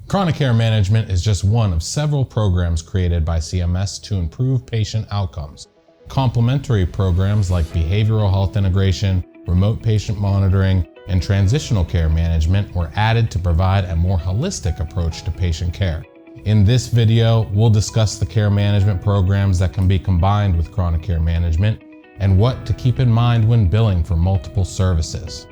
Chronic care management is just one of several programs created by CMS to improve patient outcomes. Complementary programs like behavioral health integration, remote patient monitoring, and transitional care management were added to provide a more holistic approach to patient care. In this video, we'll discuss the care management programs that can be combined with chronic care management and what to keep in mind when billing for multiple services.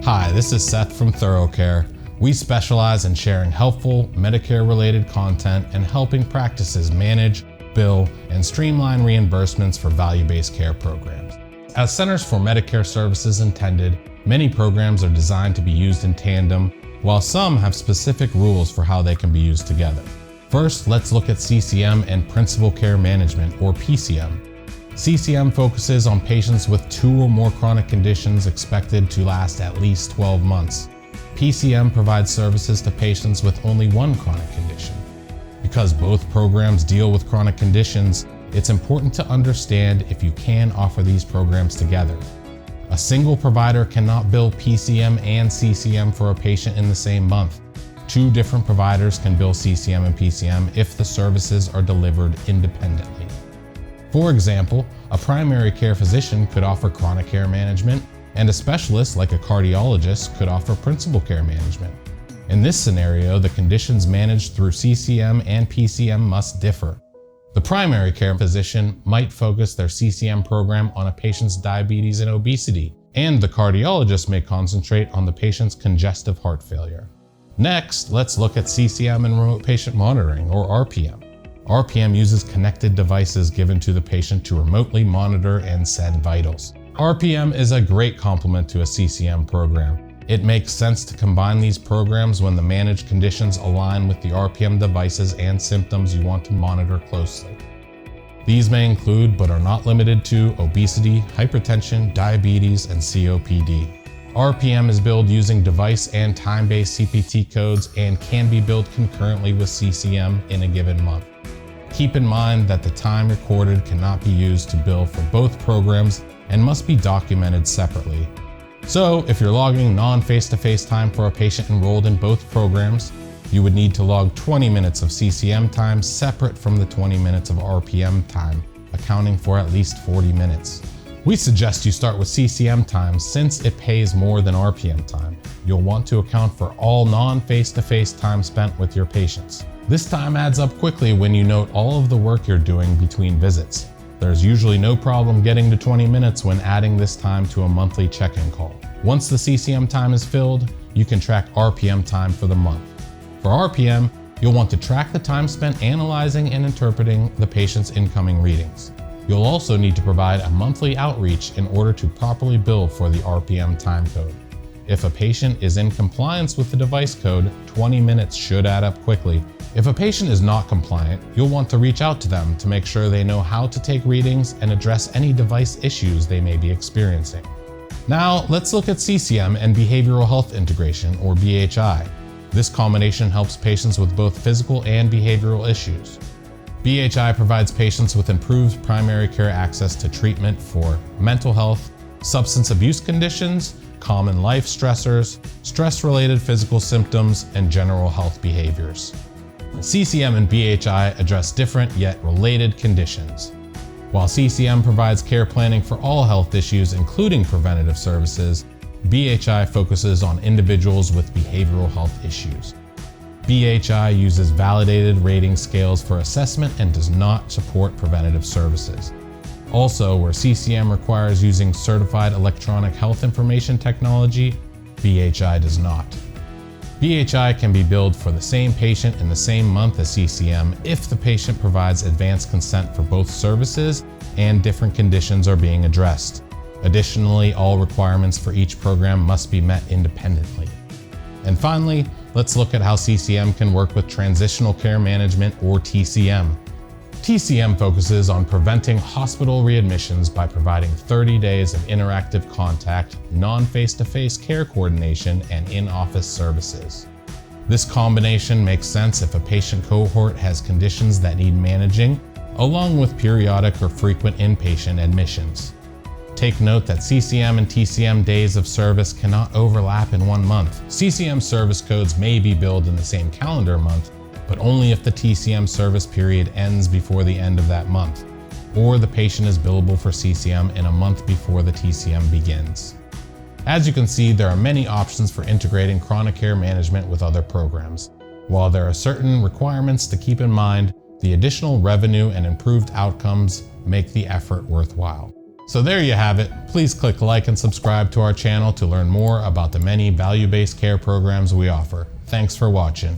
Hi, this is Seth from ThoroughCare. We specialize in sharing helpful Medicare-related content and helping practices manage, bill, and streamline reimbursements for value-based care programs. As Centers for Medicare Services intended, many programs are designed to be used in tandem, while some have specific rules for how they can be used together. First, let's look at CCM and Principal Care Management, or PCM. CCM focuses on patients with 2 or more chronic conditions expected to last at least 12 months. PCM provides services to patients with only 1 chronic condition. Because both programs deal with chronic conditions, it's important to understand if you can offer these programs together. A single provider cannot bill PCM and CCM for a patient in the same month. 2 different providers can bill CCM and PCM if the services are delivered independently. For example, a primary care physician could offer chronic care management, and a specialist like a cardiologist could offer principal care management. In this scenario, the conditions managed through CCM and PCM must differ. The primary care physician might focus their CCM program on a patient's diabetes and obesity, and the cardiologist may concentrate on the patient's congestive heart failure. Next, let's look at CCM and remote patient monitoring, or RPM. RPM uses connected devices given to the patient to remotely monitor and send vitals. RPM is a great complement to a CCM program. It makes sense to combine these programs when the managed conditions align with the RPM devices and symptoms you want to monitor closely. These may include, but are not limited to, obesity, hypertension, diabetes, and COPD. RPM is billed using device and time-based CPT codes and can be billed concurrently with CCM in a given month. Keep in mind that the time recorded cannot be used to bill for both programs and must be documented separately. So, if you're logging non-face-to-face time for a patient enrolled in both programs, you would need to log 20 minutes of CCM time separate from the 20 minutes of RPM time, accounting for at least 40 minutes. We suggest you start with CCM time since it pays more than RPM time. You'll want to account for all non-face-to-face time spent with your patients. This time adds up quickly when you note all of the work you're doing between visits. There's usually no problem getting to 20 minutes when adding this time to a monthly check-in call. Once the CCM time is filled, you can track RPM time for the month. For RPM, you'll want to track the time spent analyzing and interpreting the patient's incoming readings. You'll also need to provide a monthly outreach in order to properly bill for the RPM time code. If a patient is in compliance with the device code, 20 minutes should add up quickly. If a patient is not compliant, you'll want to reach out to them to make sure they know how to take readings and address any device issues they may be experiencing. Now, let's look at CCM and behavioral health integration, or BHI. This combination helps patients with both physical and behavioral issues. BHI provides patients with improved primary care access to treatment for mental health, substance abuse conditions, common life stressors, stress-related physical symptoms, and general health behaviors. CCM and BHI address different yet related conditions. While CCM provides care planning for all health issues, including preventative services, BHI focuses on individuals with behavioral health issues. BHI uses validated rating scales for assessment and does not support preventative services. Also, where CCM requires using certified electronic health information technology, BHI does not. BHI can be billed for the same patient in the same month as CCM if the patient provides advance consent for both services and different conditions are being addressed. Additionally, all requirements for each program must be met independently. And finally, let's look at how CCM can work with Transitional Care Management, or TCM. TCM focuses on preventing hospital readmissions by providing 30 days of interactive contact, non-face-to-face care coordination, and in-office services. This combination makes sense if a patient cohort has conditions that need managing, along with periodic or frequent inpatient admissions. Take note that CCM and TCM days of service cannot overlap in 1 month. CCM service codes may be billed in the same calendar month, but only if the TCM service period ends before the end of that month, or the patient is billable for CCM in a month before the TCM begins. As you can see, there are many options for integrating chronic care management with other programs. While there are certain requirements to keep in mind, the additional revenue and improved outcomes make the effort worthwhile. So there you have it. Please click like and subscribe to our channel to learn more about the many value-based care programs we offer. Thanks for watching.